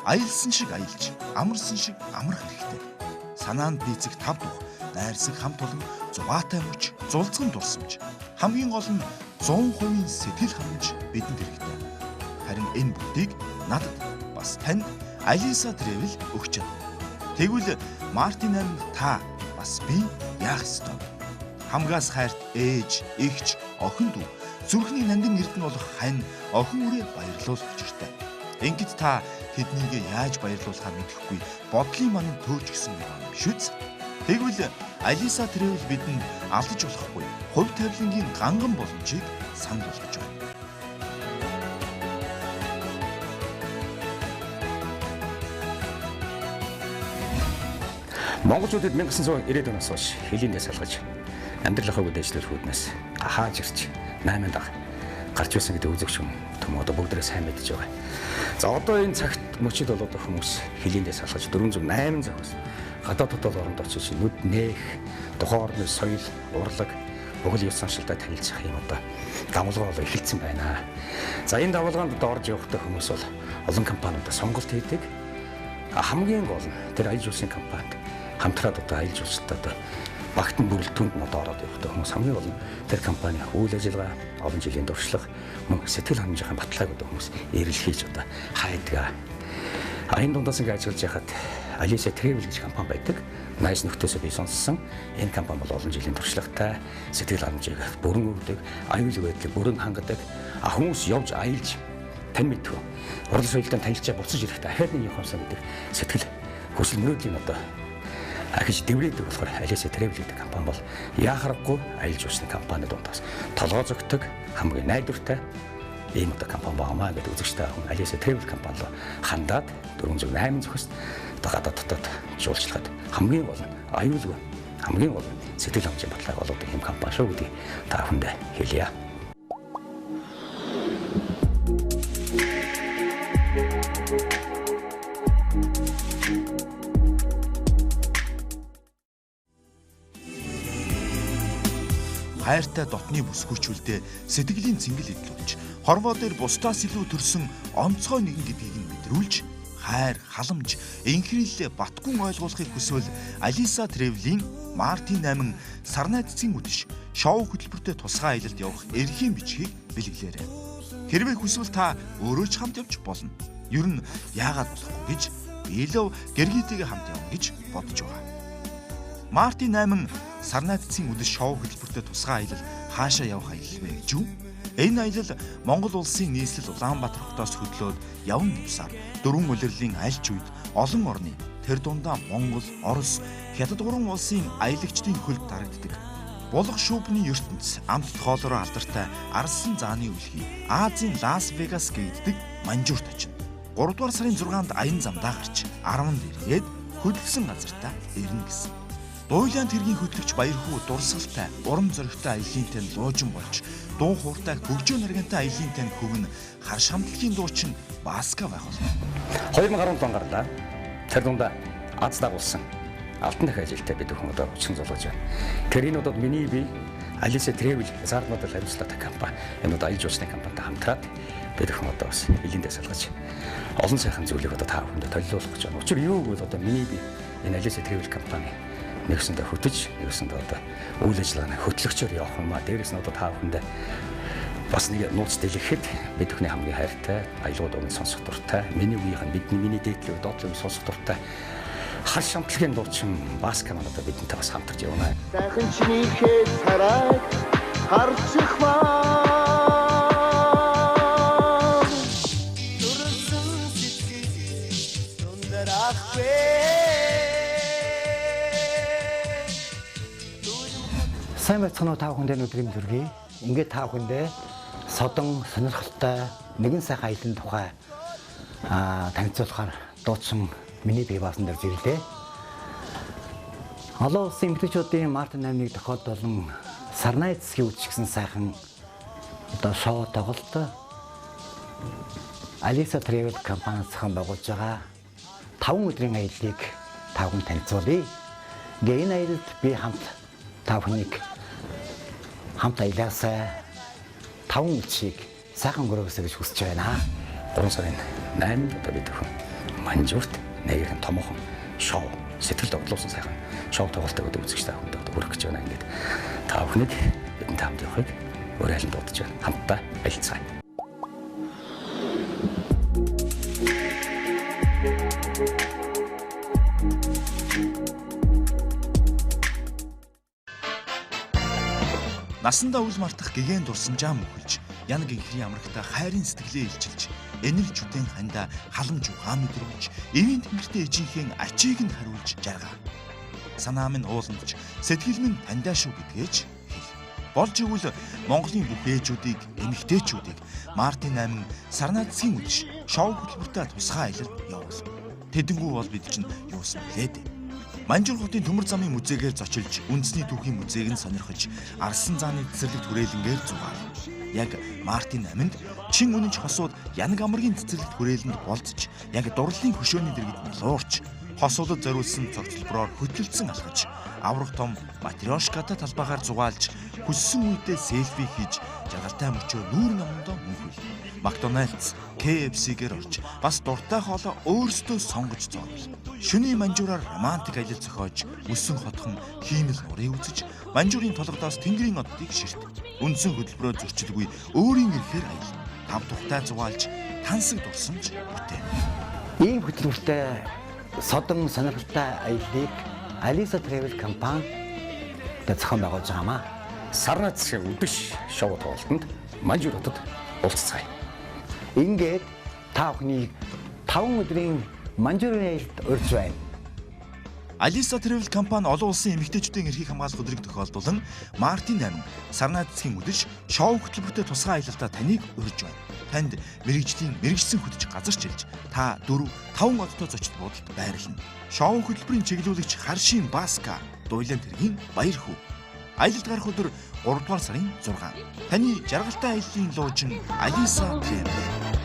Аялсан шиг аялж, амарсан шиг амрах хэрэгтэй. Санаанд бийцэх тав тух, найрсаг хамт олон, зугаатай мөч, зулцган дурсамж. Хамгийн гол нь 100% сэтгэл ханамж бидэнд хэрэгтэй. Харин энэ бүгдийг надад бас танд Алиса Travel өгч байна. Тэгвэл Мартин амин та бас би яах ёстой? Хамгаас хайрт ээж, эгч, охин дүү, зүрхний нандин эрдэнэ болох хань, охин үрээ баярлуулах учиртай. Ингээд та тэднийг яаж баярлуулахаа мэдэхгүй бодлын манан төөж гисэн юм биш үү? Тэгвэл Алиса Travel бидэнд алдаж болохгүй хувь тавилангийн ганган боломжийг санал болгож байна. Монголчуудад 1990-ад оноос хойш хилийндээ салгаж амьдралынхаа үйл ажиллагаа хүүднээс хааж ирж 8 дахь гарч ирсэн гэдэг үзэгч юм том одоо бүгдээ сайн мэдж байгаа. За одоо энэ цагт мөчид болоод хүмүүс хилийндээ салгаж 408 завхас гадаад хотод оронд очиж нүд нээх тухайн орны соёл, урлаг, бүхэл ёс заншилтай танилцах юм одоо давалгаа бол эхэлсэн байна. За энэ давалгаанд одоо орж явахдаа хүмүүс бол олон компаниудад сонголт хийдэг. Хамгийн гол нь тэр аялал жуулчлалын компанид хамтраад одоо аялал жуулчлалд одоо багтан бүрэлдэхүүнд одоо ороод явахдаа хүмүүс хамгийн гол нь тэр компани үйл ажиллагаа, олон жилийн туршлага, мөн сэтгэл ханамжийн баталгааг одоо хүмүүс эрэлхийж одоо хайдаг. Энэ дундаас ингээд ажиллаж байхад Алиса Travel гэж компани байдаг. Найс нөхдөөсөө би сонссон. Энэ компани бол олон жилийн туршлагатай, сэтгэл ханамжийг бүрэн өгдөг, аюул байдлыг бүрэн хангадаг. Хүмүүс явж аялж тань мэдв. Урлаг соёлтой танилцаа буцаж ирэхдээ ахаад нэг юмсан гэдэг сэтгэл хүсэл мөрөөдлийн одоо ахиж дэврээдэг болохоор Алиса Travel гэдэг компани бол яхахгүй аялал жуулчлалын компани дундаас толгой зөгтөг хамгийн найдвартай ийм одоо компани багмаа гэдэг үзэгчтэй хүн Алиса Travel компани руу хандаад 408 зөвхөс гадаад дотоод жуулчлагад хамгийн гол нь аюулгүй хамгийн гол нь сэтгэл ханамжийн баталгааг олгодог ийм компани шүү гэдгийг та бүхэндээ хэлье. Хайртай дотны бүсгүйчүүлдэ сэтгэлийн цэнгэл эдлүүлж, хорвоо дээр бусдаас илүү төрсөн онцгой нэгэн гэдгийг нь мэдрүүлж, хайр, халамж, инхрийллээ батгүн ойлгуулахыг хүсвэл Алиса Travel-ийн Мартин амин сарнайдцгийн үдэш шоу хөтөлбөртөө тусгай аялалд явах эрхийн бичгийг бэлгэлээрэй. Хэрвээ хүсвэл та өөрөө ч хамт явж болно. Ер нь яагаад болохгүй гэж Билов Гергитэйгээ хамт явна гэж бодож байгаа. Мартин амин сарнайдцгийн үдэш шоу хөтөлбөртөө тусгай аялал хаашаа явах аялал вэ гэж юу? Энэ аялал Монгол улсын нийслэл Улаанбаатар хотоос хөдлөөд явна тусаар дөрвөн улирлын аль ч үед олон орны тэр дундаа Монгол, Орос, Хятад гурван улсын аялагчдын хөлд дарагддаг. Булах шүүпний ертөнц амт тоолороо алдартай Арслан зааны үлхий Азийн Лас Вегас гэгддэг Манжуурт очино. 3 дугаар сарын 6-нд аян замдаа гарч 10-нд ирээд хөдөлсөн газартаа ирнэ гэсэн. Дуйлаанд хэргийн хөтлөгч Баярхүү дурсгалтай, урам зоригтой аялын тань луужин болж, дуу хууртай хөгжөө наргантай аялын тань хөвн хар шамтлагийн дуучин Баска байх болно. 2017 он гарлаа. Тэр дундаа аз дагуулсан алтан дахь ажилтай бид хүн одоо хүчин золгож байна. Тэр энэ удаад миний бие Алиса Travel зармадал хариуцлагатай компани энэ удаа аялал жуулчлалын компанитай хамтраад бид хүн одоо бас хилэндээ салгаж олон сайхан зүйлийг одоо та бүхэнд төлөвлөх гэж байна. Учир юу гэвэл одоо миний бие энэ Алиса Travel компани нэгсэндээ хөтөж, нэгсэндээ одоо үйл ажиллагааны хөтлөгчөөр явах юм а. Дээрээс нь одоо та бүхэндээ бас нэг нууц дэлгэхэд бид бүхний хамгийн хайртай, аялал дууны сонсох дуртай, миний үеийнхэн миний дээдлэг доотлог сонсох дуртай хар шамтлагийн дуучин Баска манайда бидэнтэй бас хамтарч явна. Сайхан чинийхээ царайг харчих маа. Дүрсэн сэтгэл дүндарахгүй. Сайн байцгаана уу та бүхэндээ өдрийн төргий. Ингээд та бүхэндээ содон сонирхолтой нэгэн сайхан аялын тухай танилцуулахаар дуучин миний бие баасан дээр зэрлээ. Олон улсын эмэгтэйчүүдийн Мартин амныг тохиолдолон Сарнайдцгийн үдшигсэн сайхан одоо шоу тоглолт Алиса Travel компани зохион байгуулж байгаа 5 өдрийн аяллыг та бүхэнд танилцуулъя. Ингээ энэ аялалд би та бүхнийг хамт аялаасаа 5 өдрийг сайхан өнгөрөөсэй гэж хүсэж байна. 3 сарын 8-нд одоо бид манжуурт нэгэн томоохон шоу сэтгэл догтлуулсан сайхан шоу тоглолтыг өдөр үзэгч та бүхэнд хүргэх гэж байна. Ингээд та бүхэнд бидний хамт явахыг уриалан дуудаж байна. Хамтдаа баярлцгаая. Насандаа үл мартах гэгэн дурсан жаам өгүүлж, янаг инхрийн амрагта хайрын сэтгэлээ илчилж, энэр жүдэн хандаа халамж ухаа мэдрүүлж, эвийн тэмэртэй ээжийнхээ ачийг нь хариулж жаргаа. Санаа минь ууландж, сэтгэл минь тандаа шүү гэдгээч хэл. Болж игэл Монголын бүх ээжүүдийг, эмэгтэйчүүдийг Мартин 8 сарнаа засгийн үдш шоу хөтөлбөртөө тусгай аялалд явуул. Тэдэнгүү бол бид чинь юусан блээ дээ. Манжуур хотын төмөр замын музейгээр зочилж, үндэсний түүхийн музейг нь сонирхож, Арсан зааны цэцэрлэг түрээлэнгээр зугаал. Яг Мартин 8-нд чин үнэнч хосууд янаг амргийн цэцэрлэг түрээлэнд болцож, яг дурлалын хөшөөний дэргэд нлуурч, хосуудад зориулсан цогцлбороор хөтлөлдсөн алхаж, аврах том матрешката талбайгаар зугаалж, хүссэн үедээ селфи хийж, жаргалтай мөчөө нүүр намдаа мөнхөл. Макдоналдс, KFC-гээр орж, бас дуртай хоолоо өөрсдөө сонгож зоорвол. Шөнийн манжуураар романтик аялал зохиож, өссөн хотхон хиймэл нурыг үзэж, манжуурын толгодоос тэнгэрийн оддыг ширт. Үндсэн хөдөлбөрөө зөрчилгүй өөрийн ирэхээр аял. Тав тухтай зугаалж, тансаг дурсамж бүтээ. Ийм хөтөлбөртэй содон сонирхолтой аяллыг Алиса Travel компани зохион байгуулж байгаамаа. Сарнаа засгийн үдэш шоу тоглолтод Манжуур хотод уулзцгаая. Ингээд та бүхнийг 5 өдрийн Манжуурын аялалд урьж байна. Алиса Travel компани олон улсын эмэгтэйчүүдийн эрхийг хамгаалах өдрийг тохиолдуулан Мартин 8 сарнаа засгийн үдэш шоу хөтөлбөртөө тусгай аялалтаа таныг урьж байна. Танд мэрэгжсэн хөтөж газарч илж та 4-5 одтой зочид буудалд байрлана. Шоу хөтөлбөрийн чиглүүлэгч Харшин Баска дуйлан тэргийн баяр хүү. Аялалд гарах өдөр 3 дугаар сарын 6. Таны жаргалтай аяллаа луужин Алиса Travel.